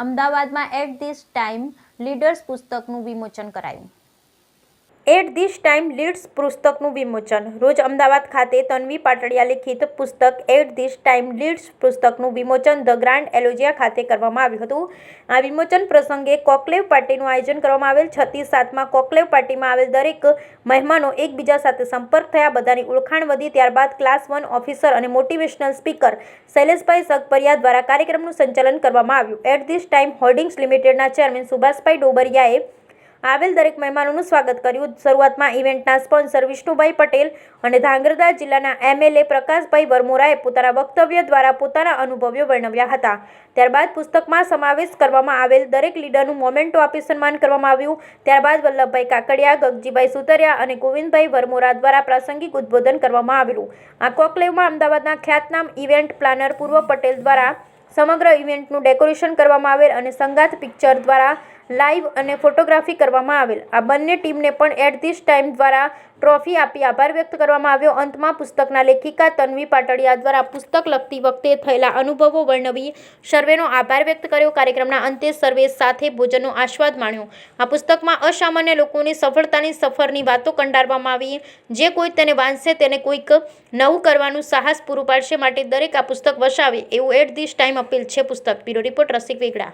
અમદાવાદમાં at this time leaders પુસ્તકનું વિમોચન કરાયું. એટ ધીસ ટાઈમ લીડ્સ પુસ્તકનું વિમોચન. રોજ અમદાવાદ ખાતે તન્વી પાટડિયા લિખિત પુસ્તક એટ ધીસ ટાઈમ લીડ્સ પુસ્તકનું વિમોચન ધ ગ્રાન્ડ એલોજિયા ખાતે કરવામાં આવ્યું હતું. આ વિમોચન પ્રસંગે કોકલેવ પાર્ટીનું આયોજન કરવામાં આવેલ. 37મા કોકલેવ પાર્ટીમાં આવેલ દરેક મહેમાનો એકબીજા સાથે સંપર્ક થયા, બધાની ઓળખાણ વધી. ત્યારબાદ ક્લાસ 1 ઓફિસર અને મોટિવેશનલ સ્પીકર શૈલેષભાઈ સગપરિયા દ્વારા કાર્યક્રમનું સંચાલન કરવામાં આવ્યું. એટ ધીસ ટાઈમ હોલ્ડિંગ્સ લિમિટેડના ચેરમેન સુભાષભાઈ ડોબરિયાએ આવેલ દરેક મહેમાનોનું સ્વાગત કર્યું. શરૂઆતમાં ઇવેન્ટના સ્પોન્સર વિષ્ણુભાઈ પટેલ અને ધાંગધ્રા જિલ્લાના એમએલએ પ્રકાશભાઈ વરમોરાએ પોતાના વક્તવ્ય દ્વારા પોતાના અનુભવો વર્ણવ્યા હતા. ત્યારબાદ પુસ્તકમાં સમાવેશ કરવામાં આવેલ દરેક લીડરનું મોમેન્ટો આપી સન્માન કરવામાં આવ્યું. ત્યારબાદ વલ્લભભાઈ કાકડિયા, ગગજીભાઈ સુતરિયા અને ગોવિંદભાઈ વરમોરા દ્વારા પ્રાસંગિક ઉદ્બોધન કરવામાં આવેલું. આ કોકલેવમાં અમદાવાદના ખ્યાતનામ ઇવેન્ટ પ્લાનર પૂર્વ પટેલ દ્વારા સમગ્ર ઇવેન્ટનું ડેકોરેશન કરવામાં આવેલ અને સંગાત પિક્ચર દ્વારા લાઈવ અને ફોટોગ્રાફી કરવામાં આવેલ. આ બંને ટીમને પણ એટ ધીસ ટાઈમ દ્વારા ટ્રોફી આપી આભાર વ્યક્ત કરવામાં આવ્યો. અંતમાં પુસ્તકના લેખિકા તન્વી પાટડિયા દ્વારા પુસ્તક લખતી વખતે થયેલા અનુભવો વર્ણવી સર્વેનો આભાર વ્યક્ત કર્યો. કાર્યક્રમના અંતે સર્વે સાથે ભોજનનો આસ્વાદ માણ્યો. આ પુસ્તકમાં અસામાન્ય લોકોની સફળતાની સફરની વાતો કંડારવામાં આવી. જે કોઈ તેને વાંચશે તેને કોઈક નવું કરવાનું સાહસ પૂરું પાડશે. માટે દરેક આ પુસ્તક વસાવે એવું એટ ધીસ ટાઈમ અપીલ છે. પુસ્તક બ્યુરો રિપોર્ટ રસિક વેગડા.